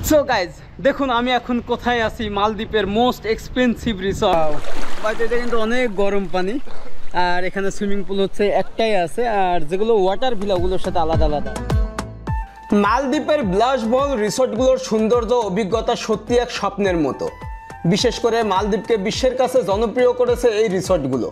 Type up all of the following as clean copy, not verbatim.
So guys দেখুন আমি এখন কোথায় আছি, মালদ্বীপের মোস্ট এক্সপেন্সিভ রিসর্ট। বাড়িতে কিন্তু অনেক গরম পানি, আর এখানে সুইমিং পুল হচ্ছে একটাই আছে, আর যেগুলো ওয়াটার ভিলা ওগুলোর সাথে আলাদা আলাদা। মালদ্বীপের বিলাসবহুল রিসর্টগুলোর সৌন্দর্য অভিজ্ঞতা সত্যি এক স্বপ্নের মতো। বিশেষ করে মালদ্বীপকে বিশ্বের কাছে জনপ্রিয় করেছে এই রিসর্টগুলো,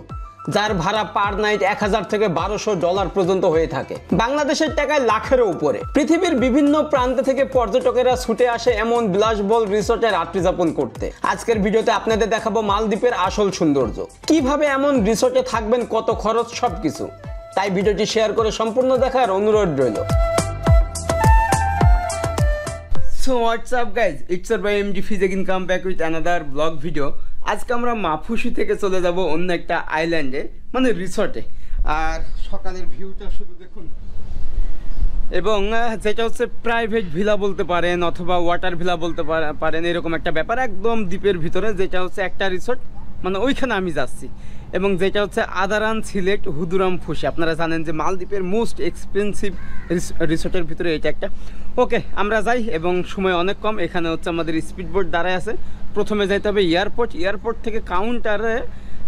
যার ভাড়া পার নাইট 1000 থেকে $1200 পর্যন্ত হয়ে থাকে, বাংলাদেশের টাকায় লাখেরও উপরে। পৃথিবীর বিভিন্ন প্রান্ত থেকে পর্যটকেরা ছুটে আসে এমন বিলাসবহুল রিসর্টে রাত্রি যাপন করতে। আজকের ভিডিওতে আপনাদের দেখাবো মালদ্বীপের আসল সৌন্দর্য, কিভাবে এমন রিসর্টে থাকবেন, কত খরচ, সবকিছু। তাই ভিডিওটি শেয়ার করে সম্পূর্ণ দেখার অনুরোধ রইল। So what's up guys, it's your boy MG Fiz again, come back with another vlog video. আজকে আমরা মাফুসি থেকে চলে যাব অন্য একটা আইল্যান্ডে, মানে রিসর্টে। আর সকালের ভিউটা শুধু দেখুন, এবং যেটা হচ্ছে প্রাইভেট ভিলা বলতে পারেন অথবা ওয়াটার ভিলা বলতে পারেন, এরকম একটা ব্যাপার একদম দ্বীপের ভিতরে, যেটা হচ্ছে একটা রিসর্ট, মানে ওইখানে আমি যাচ্ছি। এবং যেটা হচ্ছে আদারান সিলেট হুদুরাম ফুসি। আপনারা জানেন যে মালদ্বীপের মোস্ট এক্সপেন্সিভ রিসর্টের ভিতরে এটা একটা। ওকে, আমরা যাই, এবং সময় অনেক কম। এখানে হচ্ছে আমাদের স্পিড বোট দাঁড়ায় আছে। প্রথমে যাইতে হবে এয়ারপোর্ট থেকে কাউন্টারে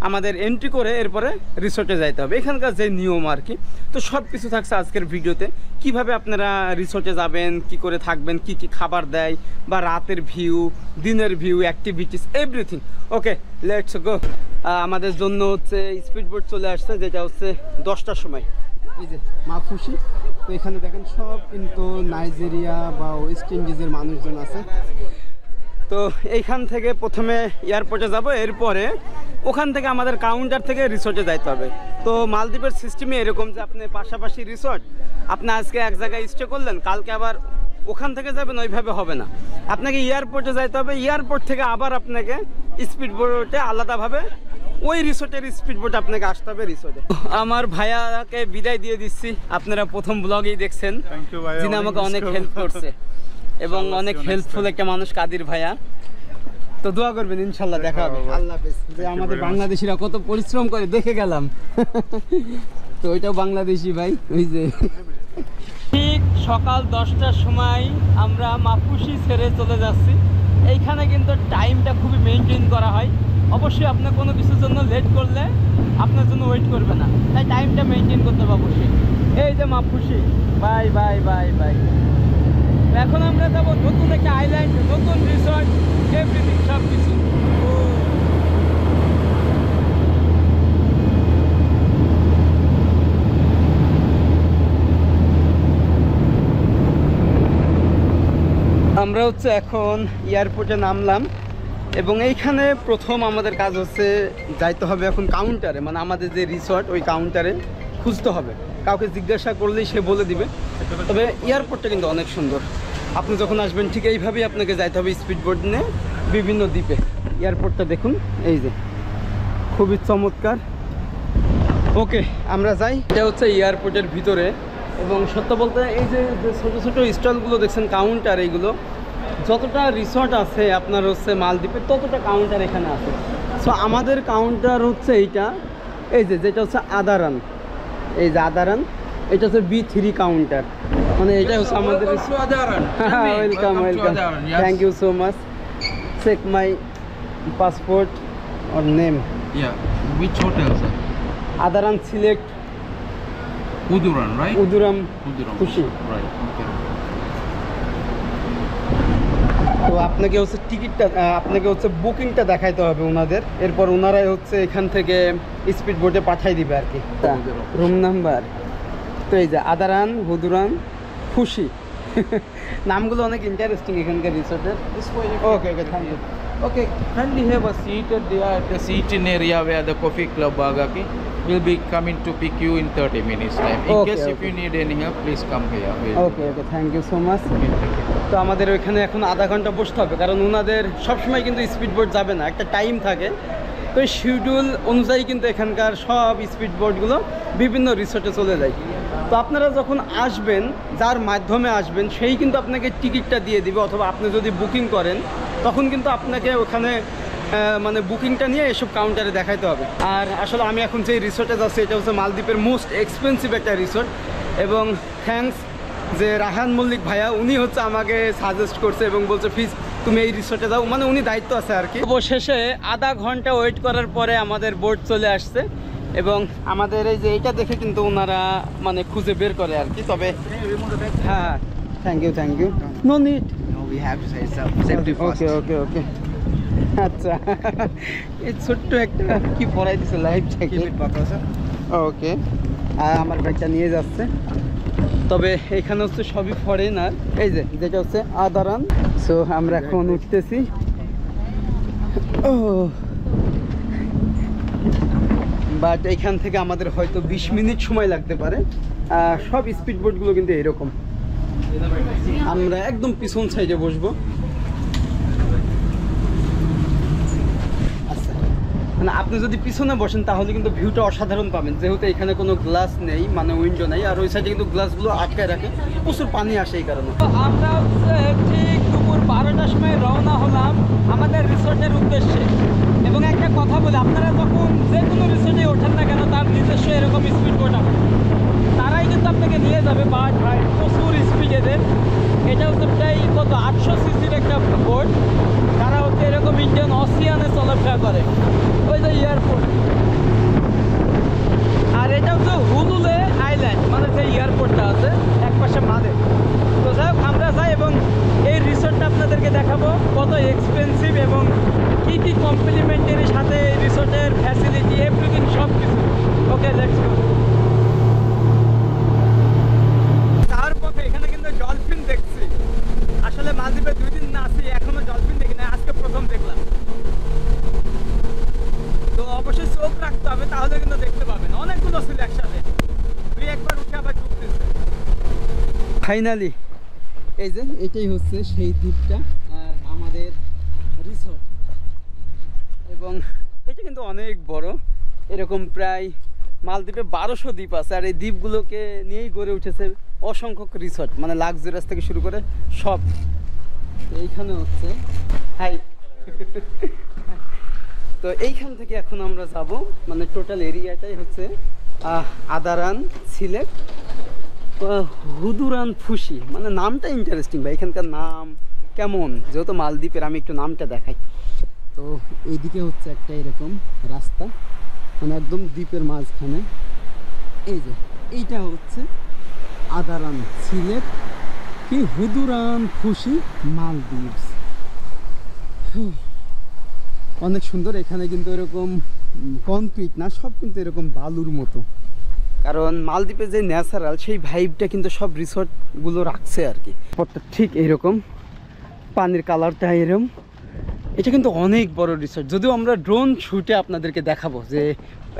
আমাদের এন্ট্রি করে এরপরে রিসর্টে যাইতে হবে, এখানকার যে নিয়ম আর কি। তো সব কিছু থাকছে আজকের ভিডিওতে, কিভাবে আপনারা রিসর্টে যাবেন, কি করে থাকবেন, কি কি খাবার দেয়, বা রাতের ভিউ, দিনের view, activities, everything. Okay, let's go. আমাদের জন্য হচ্ছে স্পিড বোট চলে আসছে, যেটা হচ্ছে 10টার সময়। এই যে মাফুসি, তো এখানে দেখেন সব কিন্তু নাইজেরিয়া বা ওয়েস্ট ইন্ডিজের মানুষজন আছে। তো এইখান থেকে প্রথমে এয়ারপোর্টে যাব, এরপরে ওখান থেকে আমাদের কাউন্টার থেকে রিসর্টে যাইতে হবে। তো মালদ্বীপের সিস্টেমে এরকম যে আপনি পাশাপাশি রিসর্ট, আপনি আজকে এক জায়গায় স্টে করলেন, কালকে আবার ওখান থেকে যাবেন, ওইভাবে হবে না। আপনাকে এয়ারপোর্টে যাইতে হবে, এয়ারপোর্ট থেকে আবার আপনাকে স্পিড বোটে আলাদাভাবে ওই রিসোর্টের স্পিড বোট আপনাকে আসতে হবে রিসোর্টে। আমার ভাইয়াকে বিদায় দিয়ে দিচ্ছি, আপনারা প্রথম ব্লগেই দেখছেন, যিনি আমাকে অনেক হেল্প করছে এবং অনেক হেল্পফুল একটা মানুষ, কাদির ভাইয়া। তো দোয়া করবেন, ইনশাল্লাহ দেখা হবে। আল্লাহ হাফেজ। যে আমাদের বাংলাদেশিরা কত পরিশ্রম করে দেখে গেলাম। তো ওইটাও বাংলাদেশি ভাই। ওই যে ঠিক সকাল 10টার সময় আমরা মাফুসি ছেড়ে চলে যাচ্ছি। এইখানে কিন্তু টাইমটা খুবই মেনটেন করা হয়। অবশ্যই আপনি কোনো কিছুর জন্য লেট করলে আপনার জন্য ওয়েট করবে না, তাই টাইমটা মেনটেন করতে হবে অবশ্যই। এই যে Maafushi, bye bye bye bye. এখন আমরা যাবো নতুন একটা আইল্যান্ড, নতুন রিসর্ট, এভরিথিং, সব কিছু। আমরা হচ্ছে এখন এয়ারপোর্টে নামলাম, এবং এইখানে প্রথম আমাদের কাজ হচ্ছে যাইতে হবে এখন কাউন্টারে, মানে আমাদের যে রিসর্ট ওই কাউন্টারে খুঁজতে হবে। কাউকে জিজ্ঞাসা করলেই সে বলে দিবে। তবে এয়ারপোর্টটা কিন্তু অনেক সুন্দর। আপনি যখন আসবেন ঠিক এইভাবেই আপনাকে যাইতে হবে স্পিড বোট নিয়ে বিভিন্ন দ্বীপে। এয়ারপোর্টটা দেখুন, এই যে খুবই চমৎকার। ওকে, আমরা যাই। এটা হচ্ছে এয়ারপোর্টের ভিতরে, এবং সত্য বলতে এই যে ছোটো ছোটো স্টলগুলো দেখছেন কাউন্টার, এইগুলো যতটা রিসর্ট আছে আপনার হচ্ছে মালদ্বীপে ততটা কাউন্টার এখানে আছে। সো আমাদের কাউন্টার হচ্ছে এইটা, এই যে যেটা হচ্ছে আদারান, এই যে আদারান, এটা হচ্ছে B3 কাউন্টার, মানে এটা হচ্ছে আমাদের। Welcome welcome, thank you so much. Check my passport or name. Which hotel, sir? আদারান সিলেট Uduran, right? উদুরাম খুশি। Right. Okay. তো আপনাকে হচ্ছে টিকিটটা, আপনাকে হচ্ছে বুকিংটা দেখাইতে হবে ওনাদের, এরপর ওনারাই হচ্ছে এখান থেকে স্পিড বোটে পাঠাই দিবে আর কি রুম নাম্বার। তো এই যে আদারান হুদুরান খুশি, নামগুলো অনেক ইন্টারেস্টিং এখানকার রিসোর্টের। Okay okay, thank you. Okay, kindly have a seat there at the seating area where the coffee club Bagaki will be coming to pick you in 30 minutes time. In Okay, case if okay. you need any help, please come here. Okay okay, thank you so much. তো আমাদের ওইখানে এখন আধা ঘন্টা বসতে হবে, কারণ ওনাদের সবসময় কিন্তু স্পিড বোট যাবে না, একটা টাইম থাকে। তো এই শিডিউল অনুযায়ী কিন্তু এখানকার সব স্পিড বোটগুলো বিভিন্ন রিসোর্টে চলে যায়। তো আপনারা যখন আসবেন, যার মাধ্যমে আসবেন সেই কিন্তু আপনাকে টিকিটটা দিয়ে দিবে, অথবা আপনি যদি বুকিং করেন তখন কিন্তু আপনাকে ওখানে মানে বুকিংটা নিয়ে এসব কাউন্টারে দেখাইতে হবে। আর আসলে আমি এখন যে রিসোর্টে যাচ্ছি এটা হচ্ছে মালদ্বীপের মোস্ট এক্সপেন্সিভ একটা রিসোর্ট, এবং থ্যাঙ্কস যে রায়হান মল্লিক ভাইয়া, উনি হচ্ছে আমাকে সাজেস্ট করছে এবং বলছে ফিজ তুমি এই রিসোর্টে যাও, মানে উনি দায়িত্ব আছে আর কি। অবশেষে আধা ঘন্টা ওয়েট করার পরে আমাদের বোট চলে আসছে এবং আমাদের এই যে এইটা দেখে কিন্তু ওনারা মানে খুঁজে বের করে আর কি। তবে হ্যাঁ, thank you no need, We have to say safety first. Okay আচ্ছা এই ছোট্ট একটা কি পড়াই দিছে লাইফ জ্যাকেট। ওকে, আমার ব্যাগটা নিয়ে যাচ্ছে। তবে এখানে হচ্ছে সবই ফরেনার, এই যে যেটা হচ্ছে আদারান। সো আমরা এখন উঠতেছি। ও বাট এখান থেকে আমাদের হয়তো 20 মিনিট সময় লাগতে পারে। সব স্পিড বোটগুলো কিন্তু এরকম। আমরা একদম পিছন সাইডে বসবো। আচ্ছা, মানে আপনি যদি পিছনে বসেন তাহলে কিন্তু ভিউটা অসাধারণ পাবেন, যেহেতু এখানে কোনো গ্লাস নেই, মানে উইন্ডো নেই, আর ওই সাইডে কিন্তু গ্লাসগুলো আটকায় রাখে, প্রচুর পানি আসে এই কারণে। আমরা হচ্ছে ঠিক দুপুর 12টার সময় রওনা হলাম আমাদের রিসোর্টের উদ্দেশ্যে। এবং একটা কথা বলি, আপনারা যখন যে কোনো রিসোর্টে ওঠেন না কেন, তার নিজস্ব এরকম স্পিড বোট আছে, তারাই কিন্তু আপনাকে নিয়ে যাবে। বাট ভাই প্রচুর স্পিড এদের। এটা হচ্ছে প্রায় কত 800 সিসির একটা বোট, তারা হচ্ছে এরকম ইন্ডিয়ান অসিয়ানে চলাফেরা করে। ওই যে এয়ারপোর্ট, আর এটা হচ্ছে হুলুলে আইল্যান্ড, মানে যে এয়ারপোর্টটা আছে একপাশে মালে। তো যাই হোক আমরা যাই এবং এই রিসোর্টটা আপনাদেরকে দেখাবো কত এক্সপেন্সিভ এবং কী কী কমপ্লিমেন্টারির সাথে এই রিসোর্টের ফ্যাসিলিটি এভরিথিং সব কিছু। ওকে, লেটস গো। যাওয়ার পথে এখানে কিন্তু ডলফিন দেখছি। আসলে মালদ্বীপে 2 দিন না আছি, এখনো ডলফিন দেখি না, আজকে প্রথম দেখলাম। তো অবশ্যই চোখ রাখতে হবে, তাহলে কিন্তু দেখতে পাবেন। অনেকগুলো ছিল একসাথে, 2-1 উঠে আবার ঢুকতেছে। ফাইনালি এই যে এটাই হচ্ছে সেই দ্বীপটা আর আমাদের রিসোর্ট। এবং এটা কিন্তু অনেক বড়, এরকম প্রায় মালদ্বীপে 1200 দ্বীপ আছে, আর এই দ্বীপগুলোকে নিয়েই গড়ে উঠেছে অসংখ্য রিসোর্ট, মানে লাক্সারিয়াস থেকে শুরু করে সব। এইখানে হচ্ছে হাই তো এইখান থেকে এখন আমরা যাব, মানে টোটাল এরিয়াটাই হচ্ছে আদারান, সিলেট, হুদুরান ফুসি। মানে নামটা ইন্টারেস্টিং ভাই, এখানকার নাম কেমন, যেহেতু মালদ্বীপের, আমি একটু নামটা দেখাই। তো এইদিকে হচ্ছে একটা এরকম রাস্তা, মানে একদম দ্বীপের মাঝখানে। এই যে এইটা হচ্ছে আদারান, সিলেট কি হুদুরান ফুসি, মালদ্বীপ। অনেক সুন্দর। এখানে কিন্তু এরকম কনক্রিট না, সব কিন্তু এরকম বালুর মতো, কারণ মালদ্বীপে যে ন্যাচারাল সেই ভাইবটা কিন্তু সব রিসোর্টগুলো রাখছে আর কি। ঠিক এইরকম পানির কালারটা এরকম। এটা কিন্তু অনেক বড় রিসোর্ট, যদিও আমরা ড্রোন শুটে আপনাদেরকে দেখাবো যে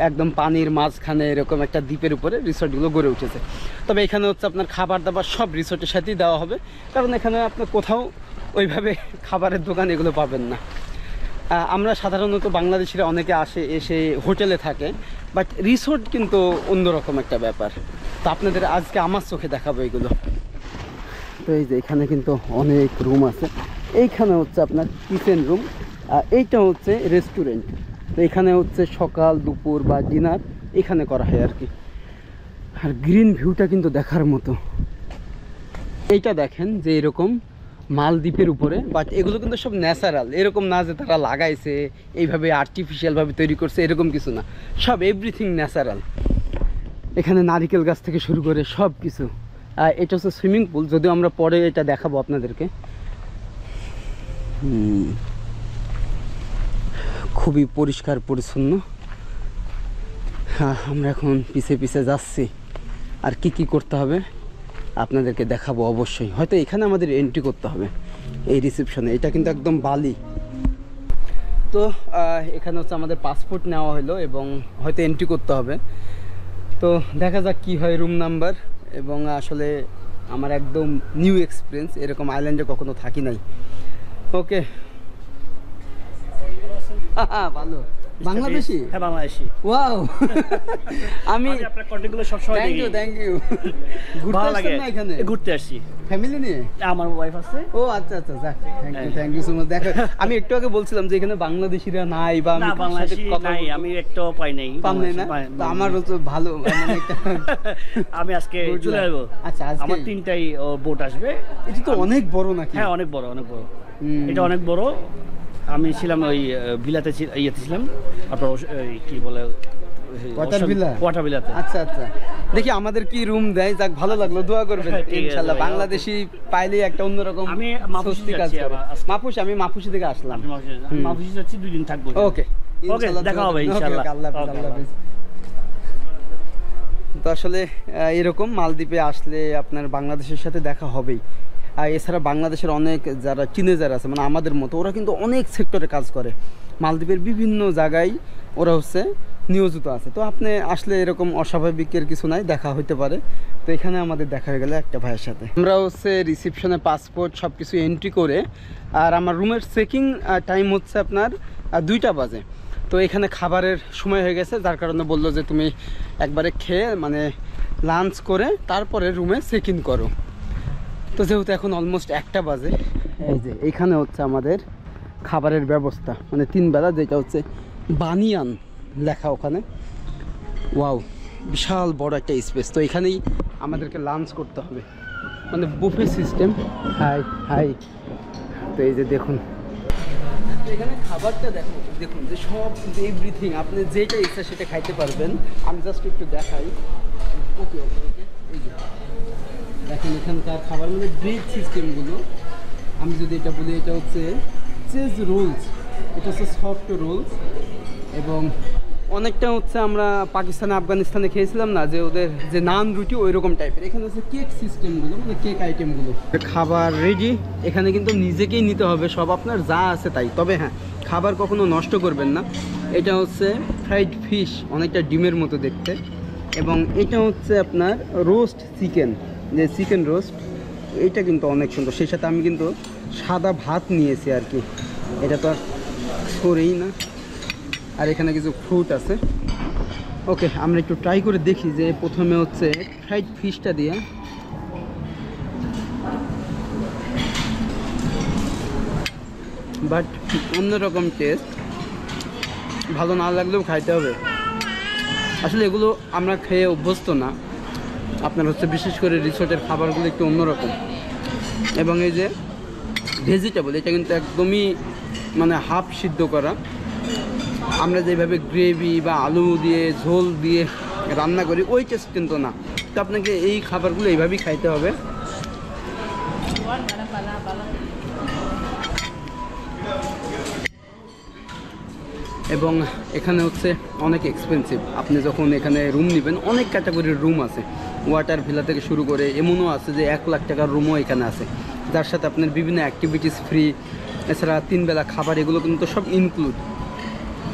একদম পানির মাঝখানে এরকম একটা দ্বীপের উপরে রিসোর্টগুলো গড়ে উঠেছে। তবে এখানে হচ্ছে আপনার খাবার দাবার সব রিসোর্টের সাথেই দেওয়া হবে, কারণ এখানে আপনার কোথাও ওইভাবে খাবারের দোকান এগুলো পাবেন না। আমরা সাধারণত বাংলাদেশিরা অনেকে এসে হোটেলে থাকে, বাট রিসোর্ট কিন্তু অন্যরকম একটা ব্যাপার। তো আপনাদের আজকে আমার চোখে দেখাবো এগুলো। তো এই যে এখানে কিন্তু অনেক রুম আছে। এইখানে হচ্ছে আপনার কিচেন রুম, এইটা হচ্ছে রেস্টুরেন্ট। তো এখানে হচ্ছে সকাল, দুপুর বা ডিনার এখানে করা হয় আর কি। আর গ্রিন ভিউটা কিন্তু দেখার মতো। এইটা দেখেন যে এরকম মালদ্বীপের উপরে, বাট এগুলো কিন্তু সব ন্যাচারাল, এরকম না যে তারা লাগাইছে এইভাবে আর্টিফিশিয়ালভাবে তৈরি করছে, এরকম কিছু না, সব এভরিথিং ন্যাচারাল। এখানে নারিকেল গাছ থেকে শুরু করে সব কিছু। এটা হচ্ছে সুইমিং পুল, যদিও আমরা পরে এটা দেখাবো আপনাদেরকে। খুবই পরিষ্কার পরিচ্ছন্ন। হ্যাঁ, আমরা এখন পিছে পিছে যাচ্ছি, আর কি কি করতে হবে আপনাদেরকে দেখাবো অবশ্যই। হয়তো এখানে আমাদের এন্ট্রি করতে হবে, এই রিসেপশনে। এটা কিন্তু একদম বালি। তো এখানে হচ্ছে আমাদের পাসপোর্ট নেওয়া হলো এবং হয়তো এন্ট্রি করতে হবে। তো দেখা যাক কি হয় রুম নাম্বার। এবং আসলে আমার একদম নিউ এক্সপিরিয়েন্স, এরকম আইল্যান্ডে কখনো থাকি নাই। ওকে, ভালো। বাংলাদেশি? হ্যাঁ বাংলাদেশি। ওয়াও আমি আপনার কন্টেন্টগুলো সবসময় দেখি। থ্যাংক ইউ ঘুরতে ভালো লাগে আসছেন না এখানে? ঘুরতে আসছি, ফ্যামিলি নিয়ে? আমার ওয়াইফ আছে। ও আচ্ছা আচ্ছা যাক থ্যাংক ইউ সো মাচ। দেখো আমি একটু আগে বলছিলাম যে এখানে বাংলাদেশিরা নাই বা আমি না কারোর সাথে বাংলাদেশি কথা নাই, বলতে- আমি একটাও পাই নাই। পান নাই না? তো আমারও তো ভালো মানে একটা আমি আজকে good চলে luck। যাবো। আচ্ছা আমার আজকে 3টাই বোট আসবে। এটা তো অনেক বড় নাকি? হ্যাঁ অনেক বড়, অনেক বড়। হুম। এটা অনেক বড়। আমি ছিলাম ওই ভিলাতে, ইয়েতে ছিলাম আপনার কি বলে ওয়াটার ভিলা? ওয়াটার ভিলাতে। আচ্ছা আচ্ছা দেখি আমাদের কি রুম দেয়, যাক ভালো লাগলো, দোয়া করবেন ঠিক আছে ইনশাআল্লাহ। ভাই, বাংলাদেশি পাইলেই একটা অন্যরকম আমি মাপুসি স্বস্তি কাজ যাচ্ছি করে। আজকে। মাপুসি, আমি মাপুসি থেকে আসলাম। আপনি মাপুসি যাচ্ছি, 2 দিন থাকবো। ওকে ইনশাআল্লাহ দেখা হবে ওকে, ইনশাআল্লাহ। ওকে, আল্লাহ হাফেজ, ওকে, আল্লাহ হাফেজ। তো আসলে এরকম মালদ্বীপে আসলে আপনার বাংলাদেশের সাথে দেখা হবেই। আর এছাড়া বাংলাদেশের অনেক যারা টিনেজার আছে মানে আমাদের মতো, ওরা কিন্তু অনেক সেক্টরে কাজ করে মালদ্বীপের বিভিন্ন জায়গায়, ওরা হচ্ছে নিয়োজিত আছে। তো আপনি আসলে এরকম অস্বাভাবিকের কিছু নাই, দেখা হইতে পারে। তো এখানে আমাদের দেখা হয়ে গেল একটা ভাইয়ের সাথে। আমরা হচ্ছে রিসিপশনে পাসপোর্ট সব কিছু এন্ট্রি করে, আর আমার রুমের চেকিং টাইম হচ্ছে আপনার 2টা বাজে। তো এখানে খাবারের সময় হয়ে গেছে, যার কারণে বললো যে তুমি একবারে খেয়ে মানে লাঞ্চ করে তারপরে রুমে চেক ইন করো। তো যেহেতু এখন অলমোস্ট 1টা বাজে, এই যে এইখানে হচ্ছে আমাদের খাবারের ব্যবস্থা, মানে 3 বেলা, যেটা হচ্ছে বানিয়ান লেখা ওখানে। ওয়াও বিশাল বড় একটা স্পেস। তো এখানেই আমাদেরকে লাঞ্চ করতে হবে, মানে বুফে সিস্টেম। High high. তো এই যে দেখুন এখানে খাবারটা দেখুন যে সব এভরিথিং আপনি যেটা ইচ্ছা সেটা খাইতে পারবেন। আমি জাস্ট একটু দেখাই। ওকে ওকে ওকে এই যে দেখেন এখানকার খাবার মানে ব্রেড সিস্টেমগুলো। আমি যদি এটা বলি, এটা হচ্ছে চেজ রোলস, এটা হচ্ছে সফট রোলস, এবং অনেকটা হচ্ছে আমরা পাকিস্তানে আফগানিস্তানে খেয়েছিলাম না যে ওদের যে নান রুটি ওই রকম টাইপের। এখানে হচ্ছে কেক সিস্টেমগুলো, মানে কেক আইটেমগুলো। খাবার রেডি, এখানে কিন্তু নিজেকেই নিতে হবে সব, আপনার যা আছে তাই। তবে হ্যাঁ খাবার কখনো নষ্ট করবেন না। এটা হচ্ছে ফ্রাইড ফিশ, অনেকটা ডিমের মতো দেখতে, এবং এটা হচ্ছে আপনার রোস্ট চিকেন, যে চিকেন রোস্ট, এইটা কিন্তু অনেক সুন্দর। সেই সাথে আমি কিন্তু সাদা ভাত নিয়েছি আর কি, এটা তো আর করেই না। আর এখানে কিছু ফ্রুট আছে। ওকে আমরা একটু ট্রাই করে দেখি যে প্রথমে হচ্ছে ফ্রাইড ফিশটা দিয়ে। বাট অন্যরকম টেস্ট, ভালো না লাগলেও খাইতে হবে। আসলে এগুলো আমরা খেয়ে অভ্যস্ত না, আপনার হচ্ছে বিশেষ করে রিসোর্টের খাবারগুলো একটু অন্যরকম। এবং এই যে ভেজিটেবল, এটা কিন্তু একদমই মানে হাফ সিদ্ধ করা। আমরা যেভাবে গ্রেভি বা আলু দিয়ে ঝোল দিয়ে রান্না করি ওই টেস্ট কিন্তু না। তো আপনাকে এই খাবারগুলো এইভাবেই খাইতে হবে। এবং এখানে হচ্ছে অনেক এক্সপেন্সিভ। আপনি যখন এখানে রুম নেবেন, অনেক ক্যাটাগরির রুম আছে, ওয়াটার ভিলা থেকে শুরু করে এমনও আছে যে 1 লাখ টাকার রুমও এখানে আছে, যার সাথে আপনার বিভিন্ন অ্যাক্টিভিটিস ফ্রি। এছাড়া 3 বেলা খাবার এগুলো কিন্তু সব ইনক্লুড,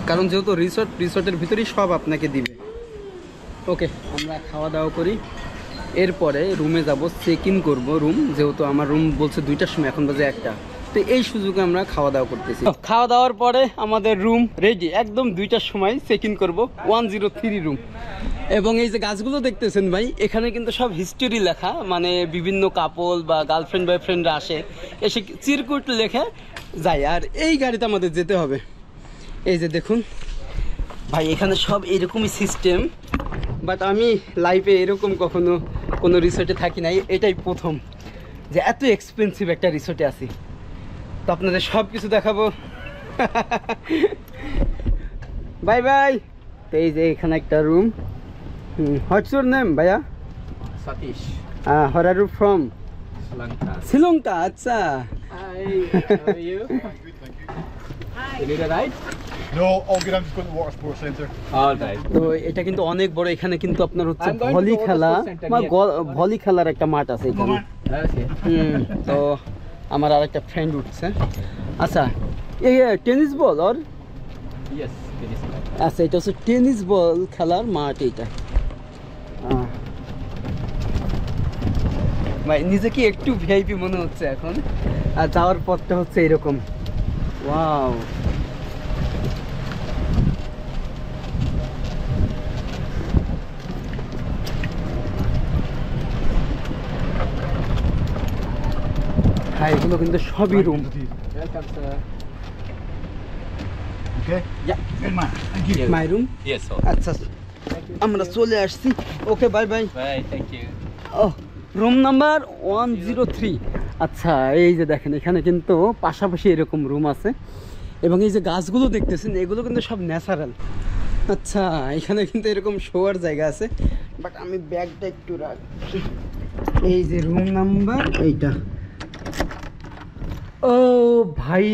কারণ যেহেতু রিসোর্টের ভিতরেই সব আপনাকে দিবে। ওকে আমরা খাওয়া দাওয়া করি, এরপরে রুমে যাব, চেক ইন করবো রুম, যেহেতু আমার রুম বলছে 2টার সময়, এখন বাজে 1টা। তো এই সুযোগে আমরা খাওয়া দাওয়া করতেছি। খাওয়া দাওয়ার পরে আমাদের রুম রেডি, একদম 2টার সময় চেক ইন করবো 103 রুম। এবং এই যে গাছগুলো দেখতেছেন ভাই, এখানে কিন্তু সব হিস্টোরি লেখা, মানে বিভিন্ন কাপল বা গার্লফ্রেন্ড বয়ফ্রেন্ডরা আসে, এসে চিরকুট লেখে যায়। আর এই গাড়িতে আমাদের যেতে হবে। এই যে দেখুন ভাই, এখানে সব এরকমই সিস্টেম, বাট আমি লাইফে এরকম কখনো কোনো রিসোর্টে থাকি নাই, এটাই প্রথম যে এত এক্সপেন্সিভ একটা রিসোর্টে আছি। তো আপনাদের সব কিছু দেখাবো। Bye bye. তো এই যে এখানে একটা রুম। হোয়াটস ইউর নেম ভাইয়া? Satish. Where are you from? Lanka. Sri Lanka. আচ্ছা Hi, how are you? You need a ride? No, all good. I'm just going to the water sports centre. All right. তো এটা কিন্তু অনেক বড়, এখানে কিন্তু আপনার হচ্ছে I'm going to volley the খেলা water center বা here. ভলি খেলার একটা মাঠ আছে এখানে। Okay. তো আমার আর একটা ফ্রেন্ড উঠছে। আচ্ছা এই টেনিস বল আর Yes, it is right. আচ্ছা, এটা হচ্ছে টেনিস বল খেলার মাঠ এইটা। ভাই নিজেকে একটু ভিআইপি মনে হচ্ছে এখন, আর যাওয়ার পথটা হচ্ছে এরকম। ওয়াও হ্যাঁ এগুলো কিন্তু সবই room. Welcome, sir. Okay? Good man. Thank you. My room. Yes, sir. আচ্ছা আমরা চলে আসছি। Okay bye bye. Bye, thank you. ও রুম নাম্বার 103। আচ্ছা এই যে দেখেন এখানে কিন্তু পাশাপাশি এরকম রুম আছে এবং এই যে গাছগুলো দেখতেছেন এগুলো কিন্তু সব ন্যাচারাল। আচ্ছা এখানে কিন্তু এরকম শোয়ার জায়গা আছে, বাট আমি ব্যাগটা একটু রাখি। এই যে রুম নাম্বার এইটা। ও ভাই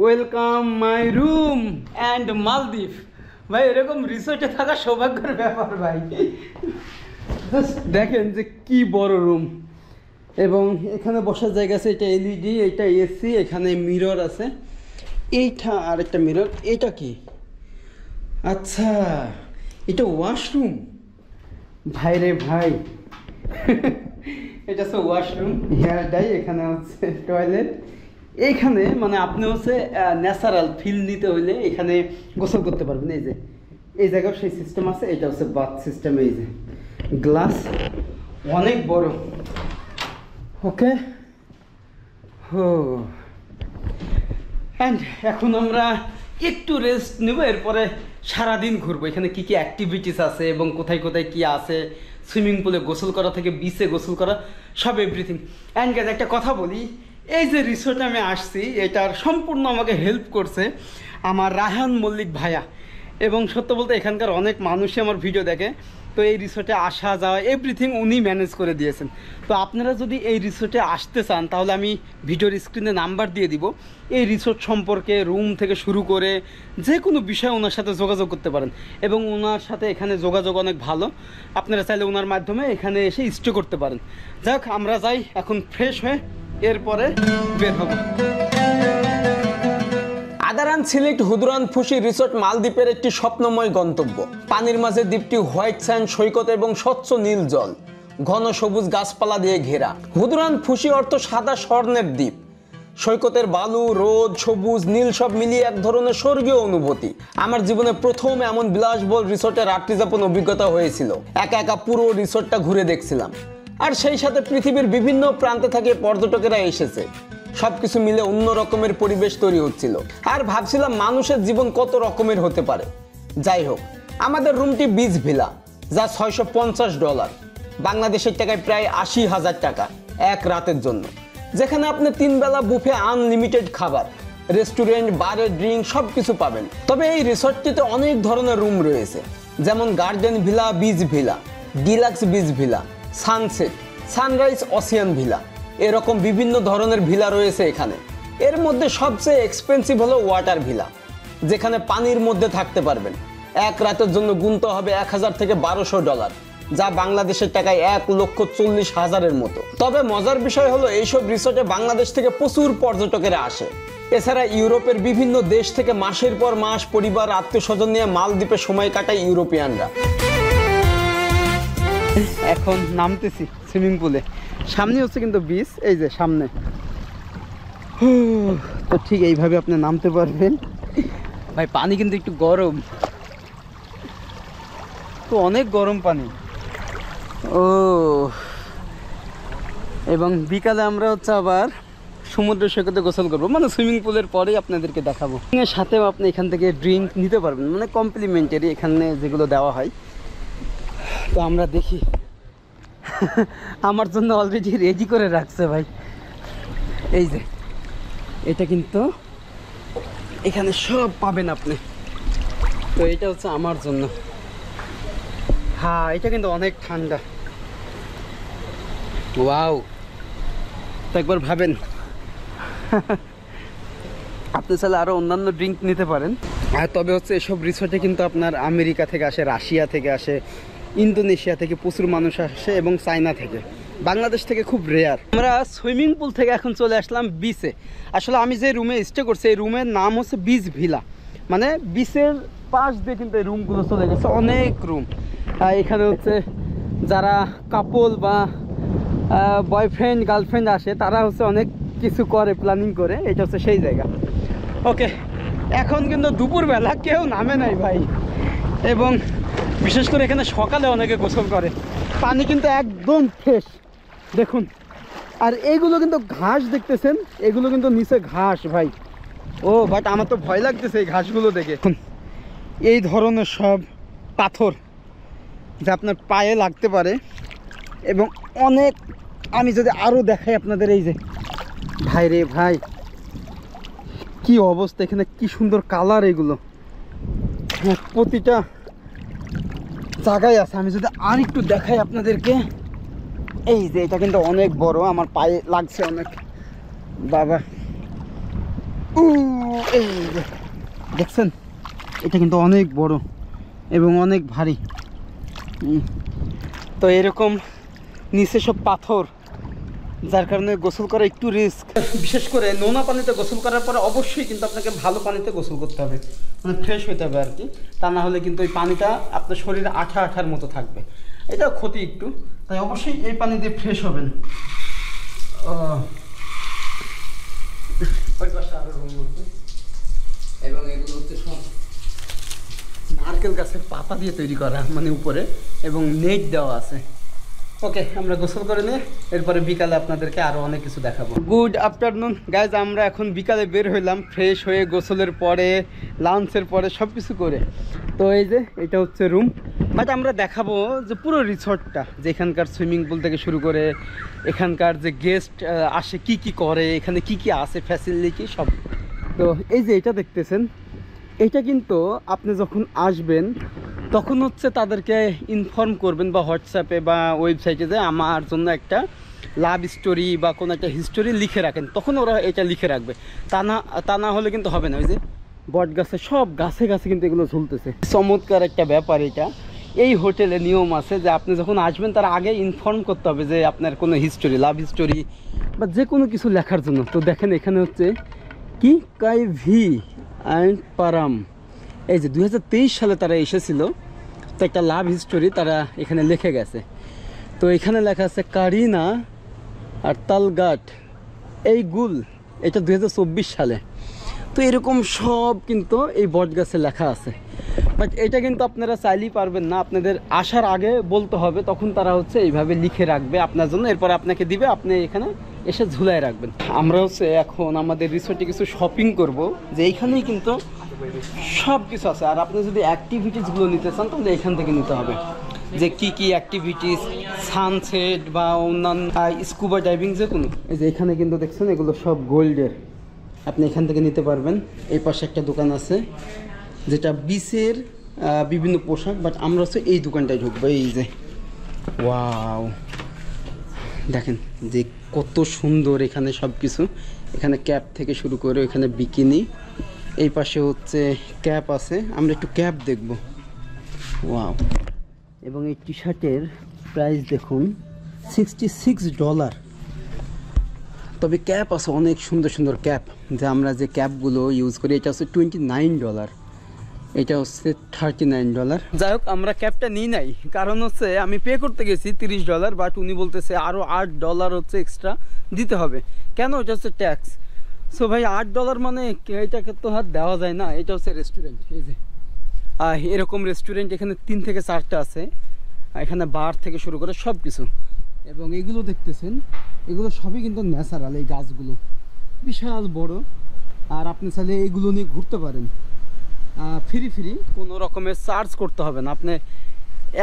ওয়েলকাম মাই রুম অ্যান্ড মালদ্বীপ। ভাই এরকম রিসোর্টে থাকা সৌভাগ্যের ব্যাপার ভাই। দেখেন যে কি বড় রুম এবং এখানে বসার জায়গা আছে। এটা এলইডি, এটা এসি, এখানে মিরর আছে, এইটা আর একটা মিরর। এটা কি? আচ্ছা এটা ওয়াশরুম। ভাই রে ভাই এটা হচ্ছে ওয়াশরুম, হেয়ার ডাই, এখানে হচ্ছে টয়লেট। এইখানে মানে আপনি হচ্ছে ন্যাচারাল ফিল নিতে হইলে এখানে গোসল করতে পারবেন। এই যে এই জায়গায় সেই সিস্টেম আছে। এটা হচ্ছে বাথ সিস্টেম। এই যে গ্লাস অনেক বড়। ওকে হো অ্যান্ড এখন আমরা একটু রেস্ট নেব, এরপরে সারাদিন ঘুরবো। এখানে কি কি অ্যাক্টিভিটিস আছে এবং কোথায় কোথায় কি আছে, সুইমিং পুলে গোসল করা থেকে বিচে গোসল করা, সব এভরিথিং। অ্যান্ড গাইজ একটা কথা বলি, এই যে রিসোর্টে আমি আসছি এটার সম্পূর্ণ আমাকে হেল্প করছে আমার রায়হান মল্লিক ভাইয়া। এবং সত্য বলতে এখানকার অনেক মানুষই আমার ভিডিও দেখে, তো এই রিসোর্টে আসা যাওয়া এভরিথিং উনি ম্যানেজ করে দিয়েছেন। তো আপনারা যদি এই রিসোর্টে আসতে চান তাহলে আমি ভিডিওর স্ক্রিনে নাম্বার দিয়ে দিব। এই রিসোর্ট সম্পর্কে রুম থেকে শুরু করে যে কোনো বিষয়ে ওনার সাথে যোগাযোগ করতে পারেন এবং ওনার সাথে এখানে যোগাযোগ অনেক ভালো। আপনারা চাইলে ওনার মাধ্যমে এখানে এসে স্টে করতে পারেন। যাক আমরা যাই এখন ফ্রেশ হয়ে, এরপরে বের হব। আদারান সিলেক্ট হুদরান ফুশি রিসোর্ট মালদ্বীপের একটি স্বপ্নময় গন্তব্য। পানির মাঝে দ্বীপটি হোয়াইট স্যান্ড সৈকত এবং স্বচ্ছ নীল জল, ঘন সবুজ গাছপালা দিয়ে ঘেরা। হুদরান ফুশি অর্থ সাদা স্বর্ণের দ্বীপ। সৈকতের বালু, রোদ, সবুজ, নীল সব মিলিয়ে এক ধরনের স্বর্গীয় অনুভূতি। আমার জীবনে প্রথম এমন বিলাসবহুল রিসোর্টে রাত্রি যাপন অভিজ্ঞতা হয়েছিল। একা একা পুরো রিসোর্টটা ঘুরে দেখছিলাম, আর সেই সাথে পৃথিবীর বিভিন্ন প্রান্তে থেকে পর্যটকেরা এসেছে। সবকিছু মিলে অন্য রকমের পরিবেশ তৈরি হচ্ছিল, আর ভাবছিলাম মানুষের জীবন কত রকমের হতে পারে। যাই হোক, আমাদের রুমটি বিচ ভিলা, যা $650, বাংলাদেশের টাকায় প্রায় 80,000 টাকা এক রাতের জন্য, যেখানে আপনি 3 বেলা বুফে আনলিমিটেড খাবার, রেস্টুরেন্ট, বারের ড্রিঙ্ক সব কিছু পাবেন। তবে এই রিসর্টটিতে অনেক ধরনের রুম রয়েছে, যেমন garden villa, beach villa, deluxe beach villa, sunset, sunrise ocean villa, এরকম বিভিন্ন ধরনের ভিলা রয়েছে এখানে। এর মধ্যে সবচেয়ে এক্সপেন্সিভ হলো ওয়াটার ভিলা, যেখানে পানির মধ্যে থাকতে পারবেন। এক রাতের জন্য গুনতে হবে $1,000 থেকে $1,200, যা বাংলাদেশের টাকায় 1,40,000-এর মতো। তবে মজার বিষয় হলো এইসব রিসোর্টে বাংলাদেশ থেকে প্রচুর পর্যটকেরা আসে। এছাড়া ইউরোপের বিভিন্ন দেশ থেকে মাসের পর মাস পরিবার আত্মীয় স্বজন নিয়ে মালদ্বীপে সময় কাটায় ইউরোপিয়ানরা। এখন নামতেছি সুইমিং পুলে, সামনে হচ্ছে কিন্তু বিচ, এই যে সামনে। তো ঠিক এইভাবে আপনি নামতে পারবেন। ভাই পানি কিন্তু একটু গরম, তো অনেক গরম পানি। ও এবং বিকালে আমরা হচ্ছে আবার সমুদ্র সৈকতে গোসল করবো, মানে সুইমিং পুলের পরেই আপনাদেরকে দেখাবো। এর সাথেও আপনি এখান থেকে ড্রিঙ্ক নিতে পারবেন, মানে কমপ্লিমেন্টারি এখানে যেগুলো দেওয়া হয়। তো আমরা দেখি, আমার জন্য অলরেডি রেডি করে রাখছে ভাই। এই যে এটা কিন্তু এখানে সব পাবেন আপনি। তো এটা হচ্ছে আমার জন্য। হ্যাঁ এটা কিন্তু অনেক ঠান্ডা। ওয়াও, তো একবার ভাবেন আপনি চাইলে আরো অন্যান্য ড্রিঙ্ক নিতে পারেন। আর তবে হচ্ছে এসব রিসোর্টে কিন্তু আপনার আমেরিকা থেকে আসে, রাশিয়া থেকে আসে, ইন্দোনেশিয়া থেকে প্রচুর মানুষ আসে এবং চায়না থেকে। বাংলাদেশ থেকে খুব রেয়ার। আমরা সুইমিং পুল থেকে এখন চলে আসলাম বিচে। আসলে আমি যে রুমে স্টে করছি এই রুমের নাম হচ্ছে বিচ ভিলা, মানে বিচের পাশ দিয়ে কিন্তু এই রুমগুলো চলে গেছে, অনেক রুম। এখানে হচ্ছে যারা কাপল বা বয়ফ্রেন্ড গার্লফ্রেন্ড আসে তারা হচ্ছে অনেক কিছু করে, প্ল্যানিং করে। এটা হচ্ছে সেই জায়গা। ওকে, এখন কিন্তু দুপুরবেলা কেউ নামে নাই ভাই, এবং বিশেষ করে এখানে সকালে অনেকে গোসল করে। পানি কিন্তু একদম ফ্রেশ, দেখুন আর এইগুলো কিন্তু ঘাস দেখতেছেন, এগুলো কিন্তু নিচে ঘাস ভাই। ও বাট আমার তো ভয় লাগতেছে এই ঘাসগুলো দেখে। এই ধরনের সব পাথর যা আপনার পায়ে লাগতে পারে এবং অনেক, আমি যদি আরও দেখাই আপনাদের, এই যে ভাই রে ভাই কি অবস্থা, এখানে কি সুন্দর কালার, এগুলো প্রতিটা জায়গায় আছে। আমি যদি আর একটু দেখাই আপনাদেরকে, এই যে এটা কিন্তু অনেক বড়, আমার পায়ে লাগছে অনেক বাবা। এই যে দেখছেন, এটা কিন্তু অনেক বড় এবং অনেক ভারী। তো এরকম নিচে সব পাথর, যার কারণে গোসল করা একটু রিস্ক। বিশেষ করে নোনা পানিতে গোসল করার পরে অবশ্যই কিন্তু আপনাকে ভালো পানিতে গোসল করতে হবে, মানে ফ্রেশ হইতে হবে আর কি। তা না হলে কিন্তু ওই পানিটা আপনার শরীরে আঠা আঠার মতো থাকবে, এটা ক্ষতি একটু। তাই অবশ্যই এই পানি দিয়ে ফ্রেশ হবেন। ওই পাশে আরো রুম হচ্ছে, এবং এগুলো হচ্ছে সব নারকেল গাছের পাতা দিয়ে তৈরি করা, মানে উপরে, এবং নেট দেওয়া আছে। ওকে, আমরা গোসল করে নিয়ে এরপরে বিকালে আপনাদেরকে আরও অনেক কিছু দেখাবো। গুড আফটারনুন গাইজ, আমরা এখন বিকালে বের হইলাম ফ্রেশ হয়ে, গোসলের পরে, লাঞ্চের পরে, সব কিছু করে। তো এই যে এটা হচ্ছে রুম, বাট আমরা দেখাবো যে পুরো রিসর্টটা, যে এখানকার সুইমিং পুল থেকে শুরু করে এখানকার যে গেস্ট আসে কি কি করে, এখানে কি কি আছে ফ্যাসিলিটি সব। তো এই যে এটা দেখতেছেন, এটা কিন্তু আপনি যখন আসবেন তখন হচ্ছে তাদেরকে ইনফর্ম করবেন, বা হোয়াটসঅ্যাপে বা ওয়েবসাইটে যে আমার জন্য একটা লাভ স্টোরি বা কোনো একটা হিস্টোরি লিখে রাখেন, তখন ওরা এটা লিখে রাখবে। তা না হলে কিন্তু হবে না। ওই যে বট গাছে, সব গাছে গাছে কিন্তু এগুলো ঝুলতেছে। চমৎকার একটা ব্যাপার এটা। এই হোটেলে নিয়ম আছে যে আপনি যখন আসবেন তার আগে ইনফর্ম করতে হবে যে আপনার কোনো হিস্টোরি, লাভ হিস্টোরি বা যে কোনো কিছু লেখার জন্য। তো দেখেন এখানে হচ্ছে কি কাইভি অ্যান্ড পারাম, এই যে 2023 সালে তারা এসেছিল, তো একটা লাভ হিস্টোরি তারা এখানে লিখে গেছে। তো এখানে লেখা আছে কারিনা আর তালগাট এই গুল, এটা 2024 সালে। তো এরকম সব কিন্তু এই বট গাছে লেখা আছে, বাট এটা কিন্তু আপনারা চাইলেই পারবেন না, আপনাদের আসার আগে বলতে হবে, তখন তারা হচ্ছে এইভাবে লিখে রাখবে আপনার জন্য, এরপর আপনাকে দিবে, আপনি এখানে এসে ঝুলাই রাখবেন। আমরা হচ্ছে এখন আমাদের রিসোর্টে কিছু শপিং করব, যে এইখানেই কিন্তু সব কিছু আছে। আর আপনি যদি অ্যাক্টিভিটিসগুলো নিতে চান তাহলে এখান থেকে নিতে হবে, যে কি কি অ্যাক্টিভিটিস, সানসেট বা অন্যান্য স্কুবা ডাইভিং, যে কোনো। এই যে এখানে কিন্তু দেখছেন এগুলো সব গোল্ডের, আপনি এখান থেকে নিতে পারবেন। এই পাশে একটা দোকান আছে যেটা বিচের বিভিন্ন পোশাক, বাট আমরা হচ্ছে এই দোকানটায় ঢুকবো। এই যে ওয়াও, দেখেন যে কত সুন্দর এখানে সব কিছু, এখানে ক্যাপ থেকে শুরু করে এখানে বিকিনি, এই পাশে হচ্ছে ক্যাপ আছে, আমরা একটু ক্যাপ দেখব। ওয়াও, এবং এই টি শার্টের প্রাইস দেখুন $66। তবে ক্যাপ আছে অনেক সুন্দর সুন্দর ক্যাপ, যে আমরা যে ক্যাপগুলো ইউজ করি, এটা হচ্ছে $29, এটা হচ্ছে $39। যাই হোক, আমরা ক্যাপটা নিই নাই, কারণ হচ্ছে আমি পে করতে গেছি $30, বাট উনি বলতেছে আরও $8 হচ্ছে এক্সট্রা দিতে হবে। কেন? এটা হচ্ছে ট্যাক্স। সো ভাই $8 মানে এটাকে তো হাত দেওয়া যায় না। এটা হচ্ছে রেস্টুরেন্ট, এই যে এরকম রেস্টুরেন্ট এখানে 3 থেকে 4টা আছে, এখানে বার থেকে শুরু করে সব কিছু। এবং এগুলো দেখতেছেন, এগুলো সবই কিন্তু ন্যাচারাল, এই গাছগুলো বিশাল বড়। আর আপনি চাইলে এগুলো নিয়ে ঘুরতে পারেন ফ্রি, কোনো রকমের চার্জ করতে হবে না, আপনি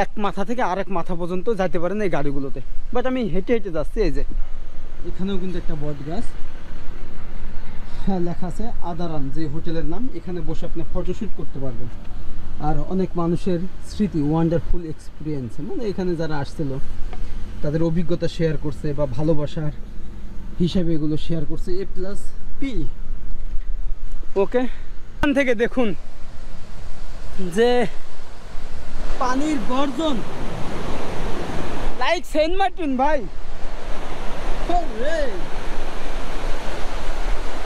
এক মাথা থেকে আরেক মাথা পর্যন্ত যাইতে পারেন এই গাড়িগুলোতে। বাট আমি হেঁটে হেঁটে যাচ্ছি। এই যে এখানেও কিন্তু একটা বট গাছ, হ্যাঁ লেখা আছে আদারান, যে হোটেলের নাম। এখানে বসে আপনি ফটোশ্যুট করতে পারবেন। আর অনেক মানুষের স্মৃতি, ওয়ান্ডারফুল এক্সপিরিয়েন্স, মানে এখানে যারা আসছিল তাদের অভিজ্ঞতা শেয়ার করছে বা ভালোবাসার হিসাবে এগুলো শেয়ার করছে। A+P। ওকে, এখান থেকে দেখুন যে পানির গর্জন, লাইক সেন্ট মার্টিন ভাই।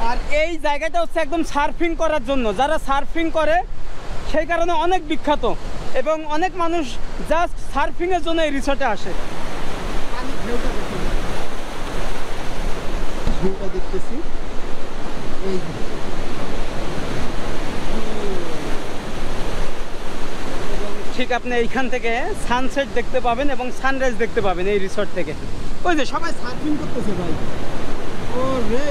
আর এই জায়গাটা হচ্ছে একদম সার্ফিং করার জন্য, যারা সার্ফিং করে সেই কারণে অনেক বিখ্যাত, এবং অনেক মানুষ জাস্ট সার্ফিংয়ের জন্য এই রিসর্টে আসে। ভিউটা দেখতেছি, এই এবং ঠিক থেকে আপনি এইখান থেকে সানসেট দেখতে পাবেন এবং সানরাইজ দেখতে পাবেন এই রিসর্ট থেকে। ওই যে সবাই সার্ফিং করতেছে ভাই, ও রে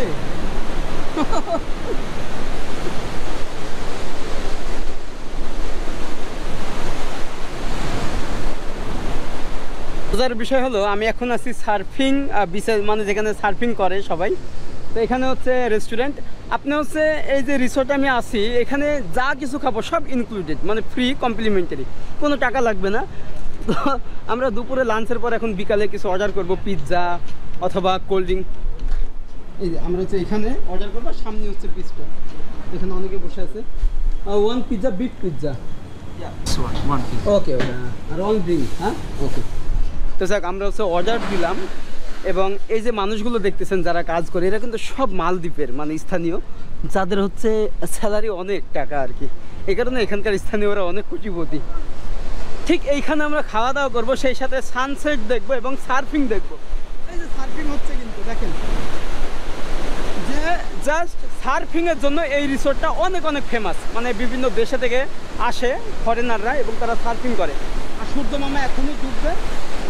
মজার বিষয় হলো আমি এখন আছি সার্ফিং বিচে, মানে যেখানে সার্ফিং করে সবাই। তো এখানে হচ্ছে রেস্টুরেন্ট, আপনি হচ্ছে এই যে রিসোর্টে আমি আছি এখানে যা কিছু খাবো সব ইনক্লুডেড, মানে ফ্রি কমপ্লিমেন্টারি, কোনো টাকা লাগবে না। তো আমরা দুপুরে লাঞ্চের পর এখন বিকালে কিছু অর্ডার করব, পিৎজা অথবা কোল্ড ড্রিঙ্ক। এই যে আমরা হচ্ছে এখানে অর্ডার করবো, সামনে হচ্ছে বিচটা, এখানে অনেকে বসে আছে। ওয়ান পিৎজা, বিট পিৎজা, ওকে ওকে, আর ওয়ান ড্রিঙ্ক, হ্যাঁ ওকে। তো যাক আমরা হচ্ছে অর্ডার দিলাম, এবং এই যে মানুষগুলো দেখতেছেন যারা কাজ করে এরা কিন্তু সব মালদ্বীপের, মানে স্থানীয়, যাদের হচ্ছে স্যালারি অনেক টাকা আর কি, এই কারণে এখানকার স্থানীয়রা অনেক কোটিপতি। ঠিক এইখানে আমরা খাওয়া দাওয়া করবো, সেই সাথে সানসেট দেখবো এবং সার্ফিং দেখবো। এই যে সার্ফিং হচ্ছে কিন্তু দেখেন, যে জাস্ট সার্ফিংয়ের জন্য এই রিসোর্টটা অনেক অনেক ফেমাস, মানে বিভিন্ন দেশে থেকে আসে ফরেনাররা এবং তারা সার্ফিং করে। আর সূর্য মামা এখনই ডুববে,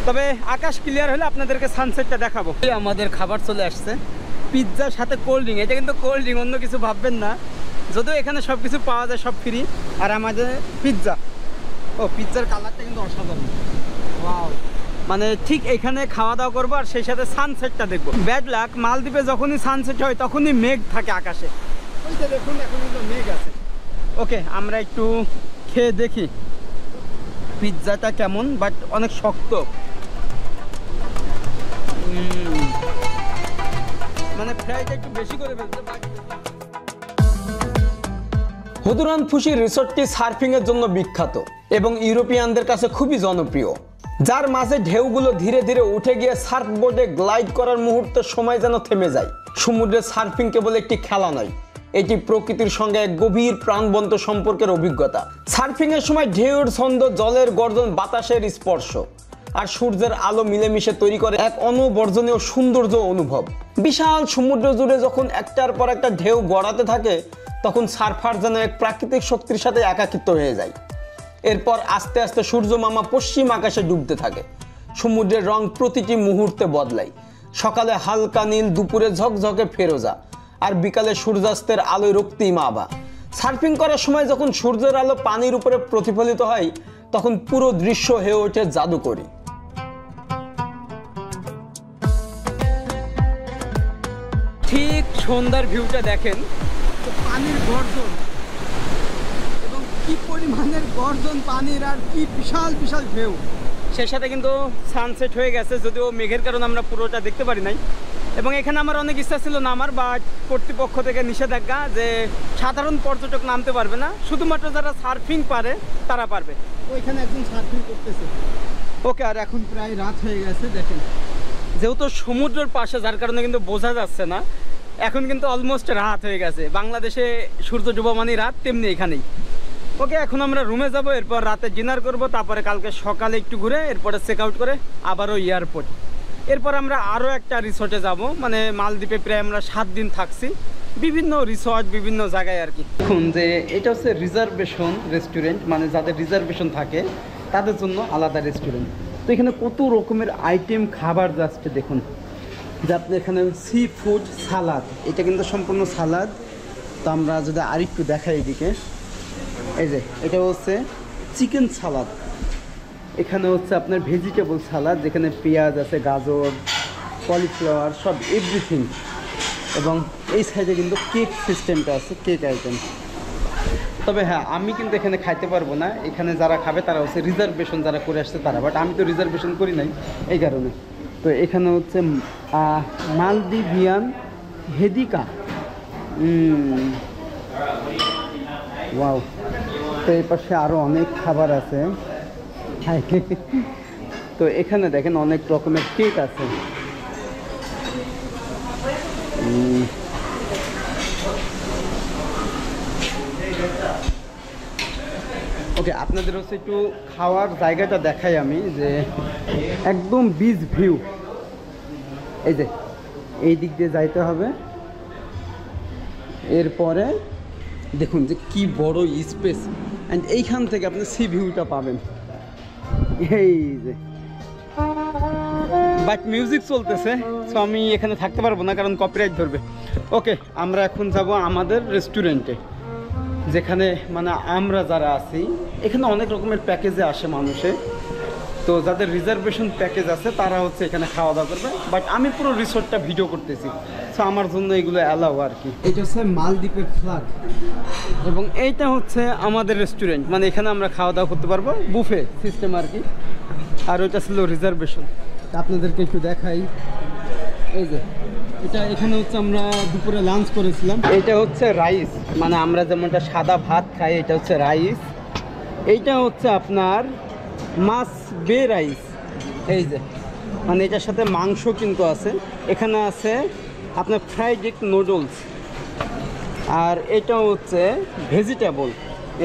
তবে আকাশ ক্লিয়ার হলে আপনাদেরকে সানসেটটা দেখাবো। আমাদের খাবার চলে আসছে, পিৎজার সাথে কোল্ড ড্রিঙ্ক, এটা কিন্তু কোল্ড ড্রিঙ্ক, অন্য কিছু ভাববেন না, যদিও এখানে সব কিছু পাওয়া যায়, সব ফ্রি। আর আমাদের পিৎজা, ও পিৎজার কালারটা কিন্তু অসাধারণ, ওয়াও। মানে ঠিক এখানে খাওয়া দাওয়া করবো আর সেই সাথে সানসেটটা দেখবো। ব্যাড লাক, মালদ্বীপে যখনই সানসেট হয় তখনই মেঘ থাকে আকাশে, ওই যে দেখুন এখন কিন্তু মেঘ আছে। ওকে আমরা একটু খেয়ে দেখি পিৎজাটা কেমন, বাট অনেক শক্ত, মানে ফ্রাইটা একটু বেশি করে ফেলতে। হুদুরান ফুশি রিসোর্টটি সার্ফিং এর জন্য বিখ্যাত এবং ইউরোপিয়ানদের কাছে খুবই জনপ্রিয়, যার মাঝে ঢেউগুলো ধীরে ধীরে উঠে গিয়ে সার্ফবোর্ডে গ্লাইড করার মুহূর্তে সময় যেন থেমে যায়। সমুদ্রে সার্ফিং কেবল একটি খেলা নয়, এটি প্রকৃতির সঙ্গে এক গভীর প্রাণবন্ত সম্পর্কের অভিজ্ঞতা। সার্ফিং এর সময় ঢেউর ছন্দ, জলের গর্জন, বাতাসের স্পর্শ আর সূর্যের আলো মিলেমিশে তৈরি করে এক অনবর্জনীয় সৌন্দর্য অনুভব। বিশাল সমুদ্র জুড়ে যখন একটার পর একটা ঢেউ গড়াতে থাকে তখন সার্ফার যেন এক প্রাকৃতিক শক্তির সাথে একাকিত্ব হয়ে যায়। এরপর আস্তে আস্তে সূর্য মামা পশ্চিম আকাশে ডুবতে থাকে, সমুদ্রের রং প্রতিটি মুহূর্তে বদলায়। সকালে হালকা নীল, দুপুরে ঝকঝকে ফেরোজা, আর বিকালে সূর্যাস্তের আলোয় রক্তিম আভা। সার্ফিং করার সময় যখন সূর্যের আলো পানির উপরে প্রতিফলিত হয় তখন পুরো দৃশ্য হয়ে ওঠে জাদুকরী। ঠিক সন্ধ্যার ভিউটা দেখেন, পানির গর্জন এবং কি পরিমাণের গর্জন পানির, আর কি বিশাল বিশাল ঢেউ। সেই সাথে কিন্তু সানসেট হয়ে গেছে, যদিও মেঘের কারণে আমরা পুরোটা দেখতে পারি নাই। এবং এখানে আমার অনেক ইচ্ছা ছিল নামার, বাট কর্তৃপক্ষ থেকে নিষেধাজ্ঞা যে সাধারণ পর্যটক নামতে পারবে না, শুধুমাত্র যারা সার্ফিং পারে তারা পারবে। ওইখানে একজন সার্ফিং করতেছে। ওকে, আর এখন প্রায় রাত হয়ে গেছে দেখেন, যেহেতু সমুদ্রের পাশে যার কারণে কিন্তু বোঝা যাচ্ছে না, এখন কিন্তু অলমোস্ট রাত হয়ে গেছে। বাংলাদেশে সূর্য ডুবা মানে রাত, তেমনি এখানেই। ওকে, এখন আমরা রুমে যাব, এরপর রাতে ডিনার করব, তারপরে কালকে সকালে একটু ঘুরে এরপরে চেক আউট করে আবারও এয়ারপোর্ট। এরপর আমরা আরও একটা রিসোর্টে যাব, মানে মালদ্বীপে প্রায় আমরা 7 দিন থাকছি, বিভিন্ন রিসোর্ট বিভিন্ন জায়গায় আর কি। দেখুন যে এটা হচ্ছে রিজার্ভেশন রেস্টুরেন্ট, মানে যাদের রিজার্ভেশন থাকে তাদের জন্য আলাদা রেস্টুরেন্ট। তো এখানে কত রকমের আইটেম খাবার যাচ্ছে দেখুন, যে আপনি এখানে সি ফুড সালাদ, এটা কিন্তু সম্পূর্ণ সালাদ। তো আমরা যদি আরেকটু দেখাই এদিকে, এই যে এটা হচ্ছে চিকেন সালাদ, এখানে হচ্ছে আপনার ভেজিটেবল সালাদ, যেখানে পেঁয়াজ আছে, গাজর, কলিফ্লাওয়ার, সব এভরিথিং। এবং এই সাইডে কিন্তু কেক সিস্টেমটা আছে, কেক আইটেম। তবে হ্যাঁ, আমি কিন্তু এখানে খাইতে পারবো না, এখানে যারা খাবে তারা হচ্ছে রিজার্ভেশন যারা করে আসছে তারা, বাট আমি তো রিজার্ভেশন করি নাই এই কারণে। তো এখানে হচ্ছে মালদ্বীপিয়ান হেদিকা, ওয়াও। তো এই পাশে আরও অনেক খাবার আছে। তো এখানে দেখেন অনেক রকমের কেক আছে। ওকে, আপনাদের হচ্ছে একটু খাওয়ার জায়গাটা দেখাই আমি, যে একদম বিচ ভিউ। এই যে এই দিক দিয়ে যাইতে হবে, এরপরে দেখুন যে কি বড় স্পেস, অ্যান্ড এইখান থেকে আপনি সি ভিউটা পাবেন। এই যে বাট মিউজিক চলতেছে, সো আমি এখানে থাকতে পারবো না কারণ কপিরাইট ধরবে। ওকে, আমরা এখন যাব আমাদের রেস্টুরেন্টে, যেখানে মানে আমরা যারা আছি এখানে অনেক রকমের প্যাকেজে আসে মানুষে। তো যাদের রিজার্ভেশন প্যাকেজ আছে তারা হচ্ছে এখানে খাওয়া দাওয়া করবে, বাট আমি পুরো রিসোর্টটা ভিডিও করতেছি, সো আমার জন্য এগুলো অ্যালাউ আর কি। এটা হচ্ছে মালদ্বীপের ফ্ল্যাগ এবং এইটা হচ্ছে আমাদের রেস্টুরেন্ট, মানে এখানে আমরা খাওয়া দাওয়া করতে পারবো, বুফে সিস্টেম আর কি। আর ওইটা ছিল রিজার্ভেশন। আপনাদেরকে একটু দেখাই, এই যে এটা এখানে হচ্ছে আমরা দুপুরে লাঞ্চ করেছিলাম। এটা হচ্ছে রাইস, মানে আমরা যেমনটা সাদা ভাত খাই এটা হচ্ছে রাইস। এইটা হচ্ছে আপনার মাছ বে রাইস, এই যে মানে এটার সাথে মাংস কিন্তু আছে। এখানে আছে আপনার ফ্রাইড এগ নুডলস, আর এটা হচ্ছে ভেজিটেবল,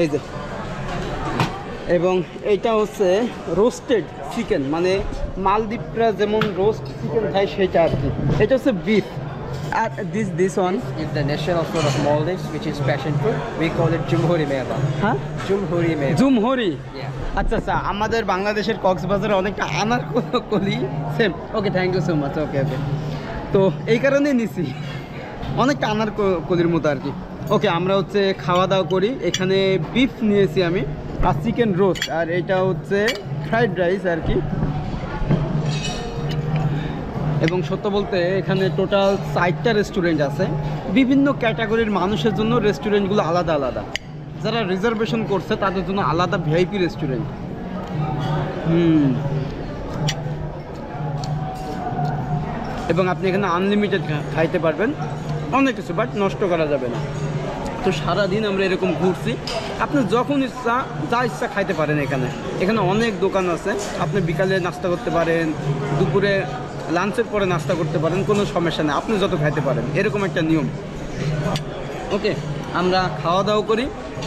এই যে। এবং এইটা হচ্ছে রোস্টেড চিকেন, মানে মালদ্বীপরা যেমন রোস্ট চিকেন খায় সেটা আর কি। এটা হচ্ছে বিফ। আর this one It's the national food of Maldives, which is passion fruit. We call it Jumhuri Meva. হ্যাঁ, Jumhuri Meva. জুমহরি। Yeah. আচ্ছা আচ্ছা, আমাদের বাংলাদেশের কক্সবাজারে অনেকটা Anarkali same. Okay, thank you so much. Okay okay, তো এই কারণেই নিছি, অনেকটা আনারকলির মতো আর কি। ওকে, আমরা হচ্ছে খাওয়া দাওয়া করি। এখানে বিফ নিয়েছি আমি, আর চিকেন রোস্ট, আর এটা হচ্ছে ফ্রাইড রাইস আর কি। এবং সত্য বলতে এখানে টোটাল 4টা রেস্টুরেন্ট আছে, বিভিন্ন ক্যাটাগরির মানুষের জন্য রেস্টুরেন্টগুলো আলাদা আলাদা। যারা রিজার্ভেশন করছে তাদের জন্য আলাদা ভিআইপি রেস্টুরেন্ট। এবং আপনি এখানে আনলিমিটেড খাইতে পারবেন অনেক কিছু, বাট নষ্ট করা যাবে না। তো সারাদিন আমরা এরকম ঘুরছি, আপনি যখন ইচ্ছা যা ইচ্ছা খাইতে পারেন। এখানে এখানে অনেক দোকান আছে, আপনি বিকালে নাস্তা করতে পারেন, দুপুরে লাঞ্চের পরে নাস্তা করতে পারেন, কোনো সমস্যা নেই, আপনি যত খাইতে পারেন, এরকম একটা নিয়ম। ওকে, আমরা খাওয়া দাওয়া করি,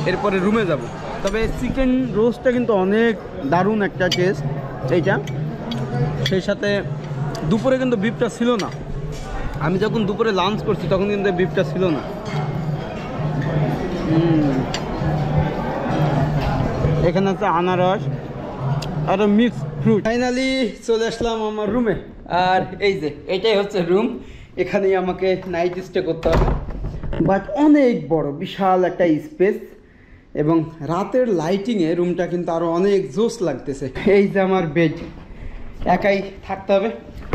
এরপরে রুমে যাব। তবে চিকেন রোস্টটা কিন্তু অনেক দারুণ একটা টেস্ট এইটা। সেই সাথে দুপুরে কিন্তু বিফটা ছিল না, আমি যখন দুপুরে লাঞ্চ করছি তখন কিন্তু বিফটা ছিল না। এখানে আছে আনারস আর মিক্স ফ্রুট। ফাইনালি চলে আসলাম আমার রুমে, আর এই যে এটাই হচ্ছে রুম। এখানেই আমাকে নাইট স্টে করতে হবে, বাট অনেক বড়, বিশাল একটা স্পেস, এবং রাতের লাইটিংয়ে রুমটা কিন্তু আরও অনেক জোস লাগতেছে। এই যে আমার বেড, একাই থাকতে হবে।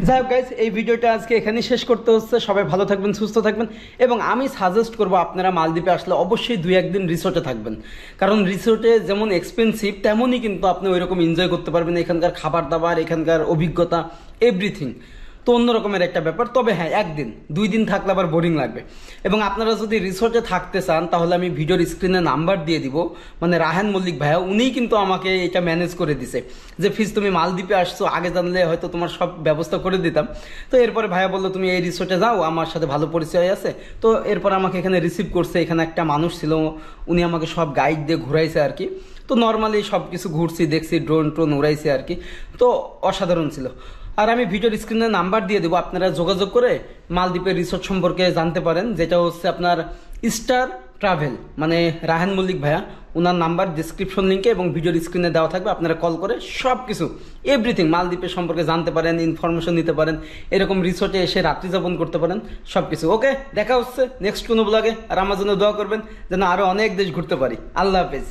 যাই হোক গাইজ, এই ভিডিওটা আজকে এখানেই শেষ করতে হচ্ছে। সবাই ভালো থাকবেন, সুস্থ থাকবেন, এবং আমি সাজেস্ট করবো আপনারা মালদ্বীপে আসলে অবশ্যই 2-1 দিন রিসোর্টে থাকবেন, কারণ রিসোর্টে যেমন এক্সপেন্সিভ তেমনই কিন্তু আপনি ওইরকম এনজয় করতে পারবেন। এখানকার খাবার দাবার, এখানকার অভিজ্ঞতা, এভরিথিং তো অন্য রকমের একটা ব্যাপার। তবে হ্যাঁ, 1 দিন 2 দিন থাকলে আবার বোরিং লাগবে। এবং আপনারা যদি রিসোর্টে থাকতে চান তাহলে আমি ভিডিওর স্ক্রিনে নাম্বার দিয়ে দিব, মানে রাহান মল্লিক ভাইয়া, উনিই কিন্তু আমাকে এটা ম্যানেজ করে দিছে যে ফিজ তুমি মালদ্বীপে আসছো, আগে জানলে হয়তো তোমার সব ব্যবস্থা করে দিতাম। তো এরপরে ভাইয়া বললো তুমি এই রিসোর্টে যাও, আমার সাথে ভালো পরিচয় আছে। তো এরপর আমাকে এখানে রিসিভ করছে। এখানে একটা মানুষ ছিল, উনি আমাকে সব গাইড দিয়ে ঘুরাইছে আর কি। তো নর্মালি সব কিছু ঘুরছি, দেখছি, ড্রোন উড়াইছে আর কি। তো অসাধারণ ছিল। আর আমি ভিডিওর স্ক্রিনে নাম্বার দিয়ে দেবো, আপনারা যোগাযোগ করে মালদ্বীপের রিসোর্ট সম্পর্কে জানতে পারেন, যেটা হচ্ছে আপনার স্টার ট্রাভেল, মানে রাহান মল্লিক ভাইয়া, ওনার নাম্বার ডিসক্রিপশন লিঙ্কে এবং ভিডিওর স্ক্রিনে দেওয়া থাকবে। আপনারা কল করে সব কিছু এভরিথিং মালদ্বীপের সম্পর্কে জানতে পারেন, ইনফরমেশন নিতে পারেন, এরকম রিসোর্টে এসে রাত্রি যাপন করতে পারেন, সব কিছু। ওকে, দেখা হচ্ছে নেক্সট কোনো ব্লগে। আর আমার জন্য দোয়া করবেন যেন আরও অনেক দেশ ঘুরতে পারি। আল্লাহ হাফেজ।